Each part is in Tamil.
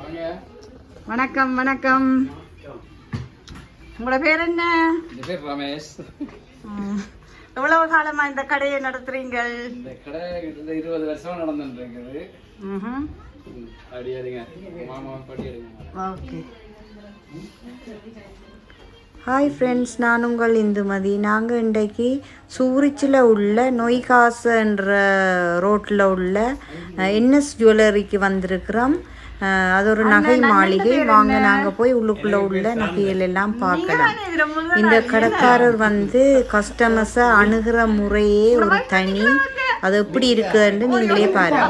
வணக்கம் வணக்கம். உங்களோட பேர் என்ன? பேர் ரமேஷ். எவ்வளவு காலமா இந்த கடையை நடத்துறீங்க? இந்த கடை 20 வருஷமா நடந்துட்டு இருக்குது. ஓகே. ஹாய் ஃப்ரெண்ட்ஸ், நான் உங்கள் இந்துமதி. நாங்கள் இன்றைக்கு சூரிச்சில் உள்ள நொய்காசன்ற ரோட்டில் உள்ள என்எஸ் ஜுவல்லரிக்கு வந்திருக்கிறோம். அது ஒரு நகை மாளிகை. வாங்க நாங்கள் போய் உள்ளுக்குள்ளே உள்ள நகைகள் எல்லாம் பார்க்கலாம். இந்த கடைக்காரர் கஸ்டமர்ஸை அணுகிற முறையே ஒரு தனி. அது எப்படி இருக்குதுன்னு நீங்களே பாருங்க.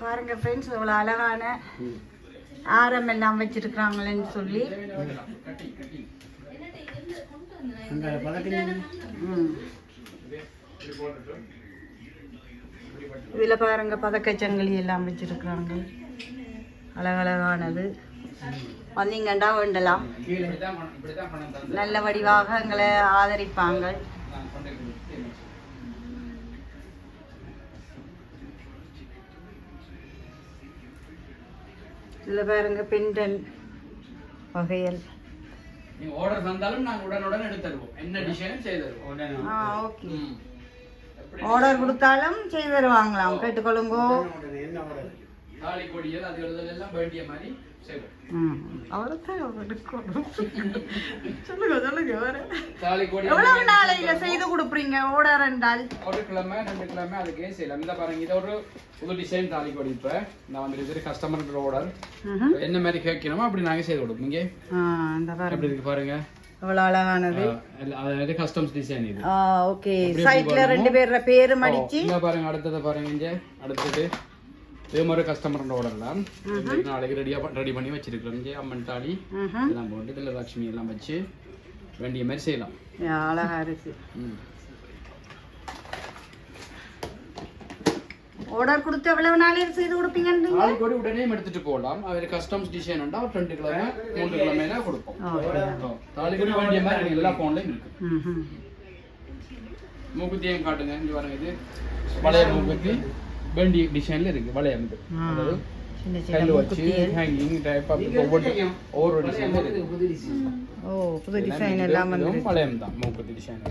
பாருங்க ஃப்ரெண்ட்ஸ், இவ்வளோ அழகான ஆரம் எல்லாம் வச்சிருக்கிறாங்களேன்னு சொல்லி. இதுல பாருங்க பதக்கச்சங்கிலி எல்லாம் வச்சிருக்கிறாங்க. அழகழகானது. வந்தீங்கண்டா வேண்டலாம். நல்ல வடிவாக எங்களை ஆதரிப்பாங்க. இதுல பாருங்க பெண்டன் வகைகள். நீங்க ஆர்டர் வந்தாலும் நாங்க உடனுடன் எடுத்து தருவோம். என்ன டிசைனும் செய்து தருவோம். ஓகே. ஆர்டர் கொடுத்தாலும் செய்து தருவாங்களாம். கேட்டுக்கொள்ளுங்க. தாலி கொடியல் அது எல்லாம் வேண்டிய மாதிரி செய்வோம். எவ்வளவு நாளையில செய்து கொடுப்பீங்க ஆர்டர் என்றால்? ஒரு கிழமை 2 கிழமை அதுக்கே செய்யலாம். இந்த பாருங்க, இது ஒரு புது டிசைன் தாலி கொடி. இப்ப நான் வந்து கஸ்டமர் ஆர்டர் என்ன மாதிரி கேட்கணுமோ அப்படி நாங்க செய்து கொடுப்போம். இங்கே எப்படி இருக்கு பாருங்க, அவ்வளவு அழகானது. அது கஸ்டம்ஸ் டிசைன் இது. ஓகே. சைடுல 2 பேரோட பேரு மடிச்சு இங்க பாருங்க. அடுத்தது பாருங்க, இங்க அடுத்தது இதே மாதிரி கஸ்டமர் ஆர்டர்லாம் நாளைக்கு ரெடி பண்ணி வச்சிருக்கிறோம். இங்கே அம்மன் தாலி எல்லாம் போட்டு இதில் லட்சுமி எல்லாம் வச்சு வேண்டிய மாதிரி செய்யலாம். அழகா இருக்கு. ஆர்டர் கொடுத்து எவ்வளவு நாளைக்கு செய்து கொடுப்பீங்க? நாளைக்கு கூட உடனே எடுத்துட்டு போகலாம். அவர் கஸ்டம்ஸ் டிசைன் உண்டா 2 கிழமை 3 கிழமையில கொடுப்போம். நாளைக்கு கூட வேண்டிய மாதிரி எல்லா போன்லையும் இருக்கு. மூக்குத்தியும் காட்டுங்க. இங்க பாருங்க, இது பழைய மூக்குத்தி வேண்டிய டிசைன்ல இருக்கு. வளையம் கல் வச்சு ஹேங்கிங் டைப் ஒவ்வொரு டிசைன்ல இருக்கு. புது டிசைன் எல்லாம் வளையம் தான் மூக்குத்தி டிசைன்.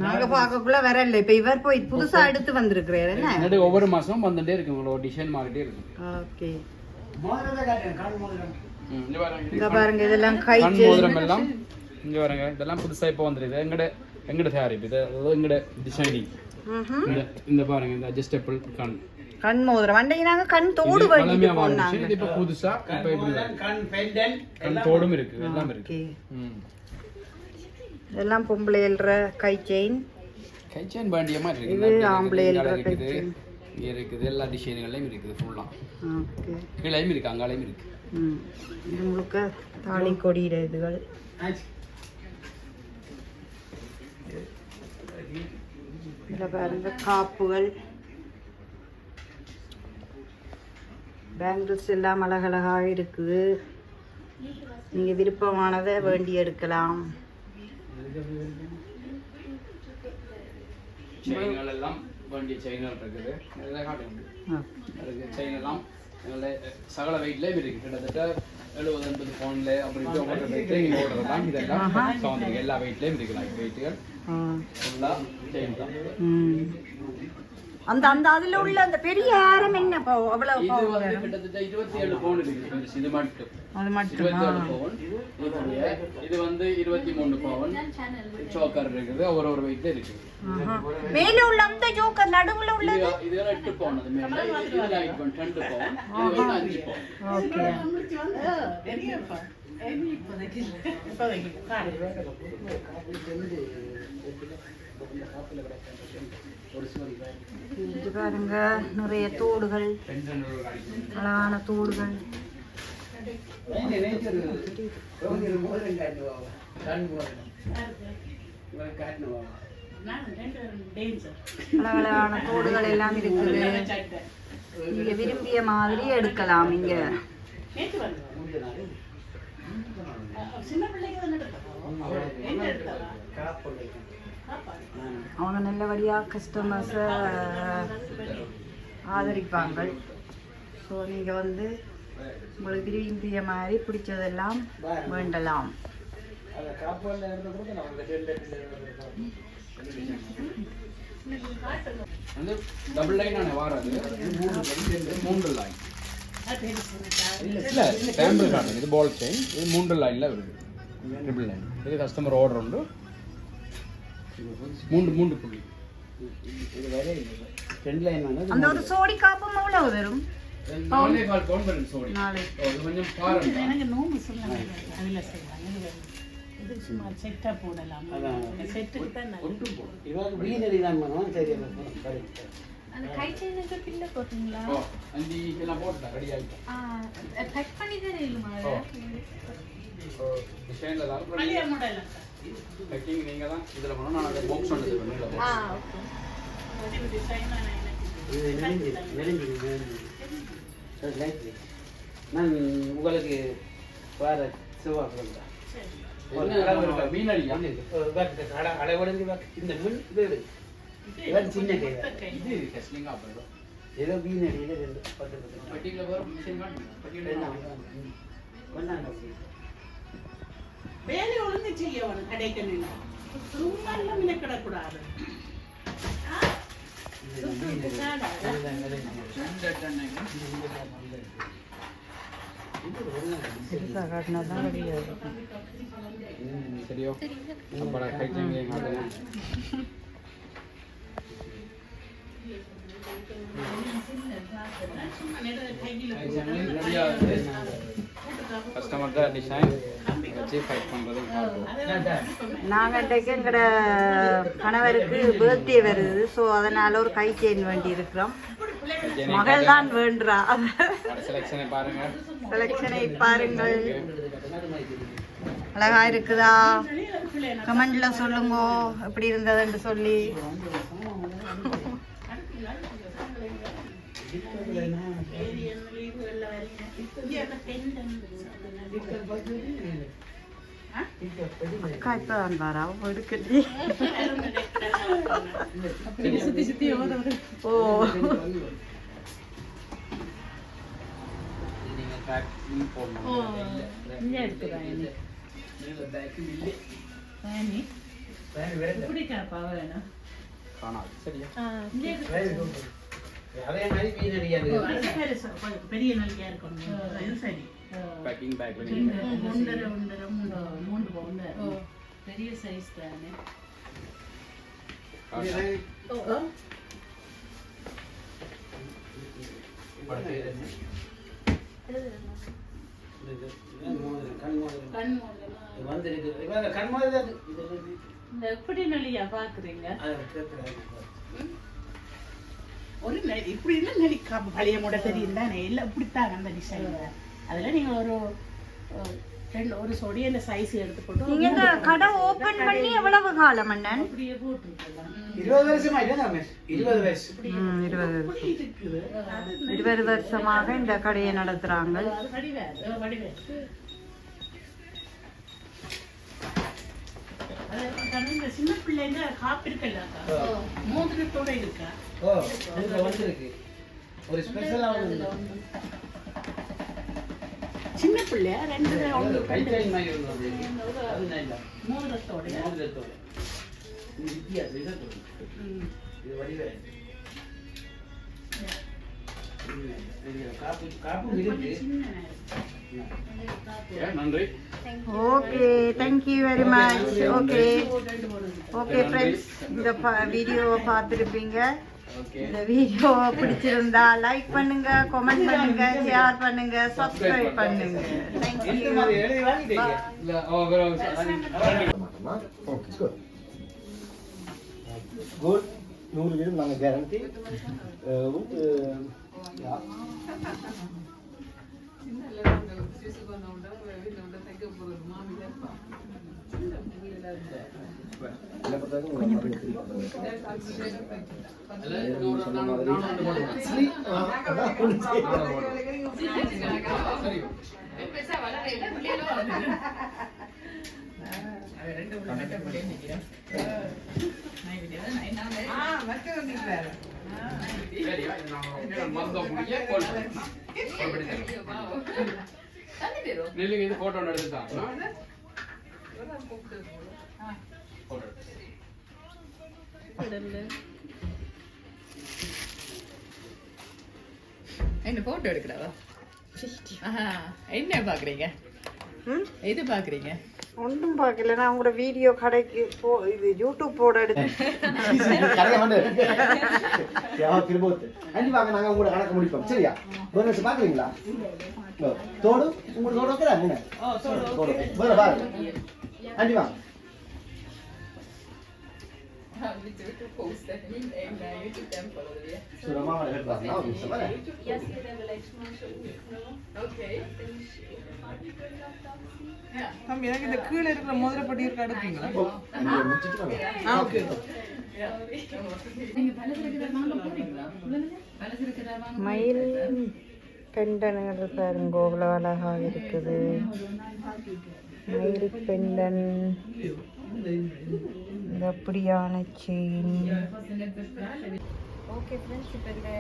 நாங்க பார்க்கக்குள்ள வரல. இப்ப இவர் போய் புதுசா எடுத்து வந்திருக்கிறாரு. என்ன ஒவ்வொரு மாசமும் வந்துட்டே இருக்கு. உங்களோட டிசைன் மாறிட்டே இருக்கு. ஓகே. இங்க பாருங்க, இதெல்லாம் கை மோதிரம் எல்லாம் இங்க பாருங்க. இதெல்லாம் புதுசா இப்ப வந்துருக்கு. எங்கட தயாரிப்பு இது. எங்கட டிசைனிங். இந்த பாருங்க, இந்த அட்ஜஸ்டபிள் கண் மோதிரம். அன்றைக்கு நாங்க கண் தோடு வாங்கி போனாங்க. இது இப்ப புதுசா இப்ப இப்படி கண் தோடும் இருக்கு. எல்லாம் இருக்கு. இதெல்லாம் பொம்பளையல்ற கை செயின். கை செயின் வேண்டிய மாதிரி இருக்கு. இது ஆம்பளையல்ற கை செயின் இருக்குது. எல்லா டிசைன்களையும் இருக்குது ஃபுல்லா. ஓகே. கீழேயும் இருக்கு, அங்காலையும் இருக்கு. இது முழுக்க தாலி கொடியிட இதுகள். இதுல பாருங்க காப்புகள், பேங்கிள்ஸ் எல்லாம் அழகழகாக இருக்குது. நீங்க விருப்பமானதை வேண்டி எடுக்கலாம். செயின்கள் எல்லாம் வேண்டிய செயின்கள் இருக்குது. செயின் எல்லாம் சகல வெயிட்லேயும் இருக்கு. கிட்டத்தட்ட 70-80 பவுண்ட்ல அப்படி ஓடுறதுதான். இதெல்லாம் எல்லா வெயிட்லேயும் இருக்கு. வெயிட்டுகள் அந்த அந்த அதுல உள்ள அந்த பெரிய ஆரம் என்ன அவ்வளவு? இது வந்து கிட்டத்தட்ட 27 பவுண்ட் இருக்கு. இது மட்டும் அது மட்டும் 27 பவுண்ட். இது வந்து 23 பவுண்ட் சோக்கர் இருக்குது. ஒரு வெயிட்ல இருக்கு. மேல உள்ள அந்த ஜோக்கர் நடுவுல உள்ளது இது 8 பவுண்ட். அது மேல இது 8 பவுண்ட் 10 பவுண்ட். இது 5 பவுண்ட். ஓகே. இது பாருங்க, நிறைய தோடுகள், அழகான தோடுகள். அழகழகான தோடுகள் எல்லாம் இருக்குது. நீங்க விரும்பிய மாதிரி எடுக்கலாம். இங்க அவங்க நல்லபடியாக கஸ்டமர்ஸை ஆதரிப்பாங்க. ஸோ நீங்கள் வந்து உங்களுக்கு விரும்பிய மாதிரி பிடிச்சதெல்லாம் வேண்டலாம். வந்து டபுள் லைன் ஆன வாராது, 3 லைன் இல்லை டேம்பிள் காட்டும். இது பால் செயின், இது 3 லைனில் வருது, ட்ரிபிள் லைன். இது கஸ்டமர் ஆர்டர் உண்டு, 3 புள்ளி. இது வேற 2 லைன் வந்து அந்த ஒரு சோடி காப்பும் எவ்வளவு வரும்? 4.5 பவுண்ட் வரும் சோடி. அது கொஞ்சம் பாருங்க, எனக்கு நோம்பு சொன்னாங்க அதில் செய்வாங்க. இது சும்மா செட்டாக போடலாம், செட்டுக்கு தான் ஒன்றும் போடும். இವಾಗ வீணடி தான் பண்ணுவோம். சரி சரி. அந்த கை செயினுக்கு பில்ல போட்டீங்களா? அந்தி எல்லாம் போட்டேன், ரெடி ஆகிட்டேன். கட் பண்ணி தான் இல்லைமா? டிசைனில் தான் பழைய மாடல் பேக்கிங் நீங்கள் தான் இதில் பண்ணணும். நான் அதை பாக்ஸ் ஒன்று பண்ணுறேன். ஓகே. டிசைனாக இது நெருங்கி நான் உங்களுக்கு வேற செவ்வாய் மீனடியா அடைவடைஞ்சு இந்த முன் இது சின்ன கை இது கஸ்லிங்காக போயிடும். ஏதோ மீன் அடியில் 10 பெட்டியில் வரும் மிஷின் வேலை ஒழுங்கு செய்யணும். கிடைக்கணும், சும்மா எல்லாம் மினக்கிடக்கூடாது. பெருசாக காட்டினா தான் முடியாது. சரியோ அப்போ கைட்டிங்க கஸ்டமர் தான் டிசைன் வச்சு ஃபைட் பண்ணுறது. நாங்கள் இன்றைக்கு எங்களோட கணவருக்கு பர்த்டே வருது. ஸோ அதனால் ஒரு கை செயின் வேண்டி இருக்கிறோம். மகள் தான் வேண்டுறா. செலெக்ஷனை பாருங்க, செலெக்ஷனை பாருங்கள். அழகா இருக்குதா? கமெண்ட்ல சொல்லுங்க எப்படி இருந்ததுன்னு சொல்லி. அக்கா இப்பதான் பாரா எடுக்கட்டி. ஓ காணாது. சரியா அதே மாதிரி மீன் அடியாது பெரிய நல்லியா இருக்கணும். சரி, பேக்கிங் பேக் 3 பவுண்ட் பெரிய சைஸ் தானே. எப்படி நல்லியா பாக்குறீங்க? ஒரு இப்படி இல்லை நெலிக்கா பழைய மூட தெரியும் தானே, எல்லாம் இப்படித்தான் அந்த டிசைன். அதில் நீங்கள் ஒரு சொடி அந்த சைஸ் எடுத்து போட்டு நீங்க இந்த கடை ஓபன் பண்ணி எவ்வளவு காலம் அண்ணன்? அப்படியே போட்டுருக்கலாம். 20 வருஷமா இல்ல 20 வயசு 20 வருஷமாக இந்த கடையை நடத்துறாங்க. சின்ன பிள்ளைங்க காப்பு இருக்கல, மோதிரத்தோட இருக்கா. வந்திருக்கு ஒரு ஸ்பெஷலா வந்து சின்ன பிள்ளை 2 கைட்டைன் மாதிரி இருந்தது. அது நல்ல மோதிரத்தோட இது வித்தியாசம். இது வடிவே காப்பு இருக்கு. நன்றி. Okay, thank you very much. Okay okay friends, இந்த வீடியோவை பார்த்துருப்பீங்க. இந்த வீடியோ பிடிச்சிருந்தா லைக் பண்ணுங்க, கமெண்ட் பண்ணுங்க, ஷேர் பண்ணுங்க, சப்ஸ்கிரைப் பண்ணுங்க. Thank you. குட் 100 வீதம் நாங்கள் கேரண்டி. சரியா இது நான் மருந்த முடிய கோல் பண்ணேன் நெல்லுக்கு இது போட்டோ எடுத்துட்டான் என்ன போட்டோ எடுக்கிறதா என்ன பாக்குறீங்க எது பாக்குறீங்க ஒன்றும் பார்க்கல நான் உங்களோட வீடியோ கடைக்கு இது யூடியூப் போட எடுத்து கடையை வந்து திரும்ப அஞ்சு வாங்க நாங்க உங்களோட கணக்கு முடிப்போம் சரியா போனஸ் பாக்குறீங்களா தோடு உங்களுக்கு தோடு வைக்கிறா நீங்க தோடு போல பாருங்க அஞ்சு வாங்க சுரமா எடுப்பாங்க ஓகே சரி தம்பி எனக்கு இந்த கீழே இருக்கிற மோதிர பட்டி இருக்க எடுப்பீங்களா ஓகே மயில் பெண்டன்கள் பாருங்க எவ்வளோ அழகாக இருக்குது மயில் பெண்டன் இந்த அப்படியான செயின் ஓகே ஃப்ரெண்ட்ஸ் இப்போ இந்த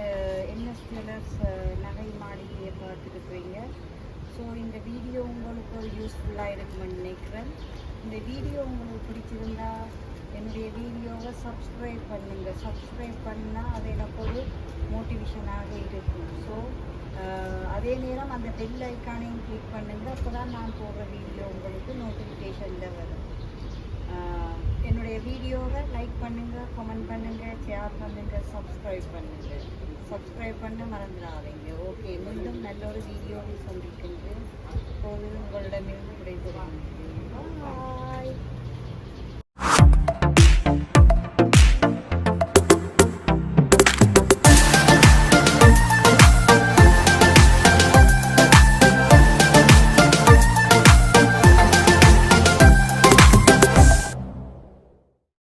என்எஸ் ஜுவல்லர்ஸ் நகை மாளிகையை பார்த்துருக்குறீங்க ஸோ இந்த வீடியோ உங்களுக்கு யூஸ்ஃபுல்லாக இருக்குமென்னு நினைக்கிறேன் இந்த வீடியோ உங்களுக்கு பிடிச்சிருந்தா என்னுடைய வீடியோவை சப்ஸ்கிரைப் பண்ணுங்கள் சப்ஸ்கிரைப் பண்ணால் அது எனக்கு ஒரு மோட்டிவேஷனாக இருக்கும் ஸோ அதே நேரம் அந்த பெல் ஐக்கானையும் கிளிக் பண்ணுங்கள் அப்போ தான் நான் போடுற வீடியோ உங்களுக்கு நோட்டிஃபிகேஷனில் வரும் என்னுடைய வீடியோவை லைக் பண்ணுங்கள் கமெண்ட் பண்ணுங்கள் ஷேர் பண்ணுங்கள் சப்ஸ்கிரைப் பண்ண மறந்துடாதீங்க ஓகே மீண்டும் நல்ல ஒரு வீடியோவை சந்திக்கின்றேன் இப்போது உங்களிடமிருந்து விடைபெறுகிறேன் பாய்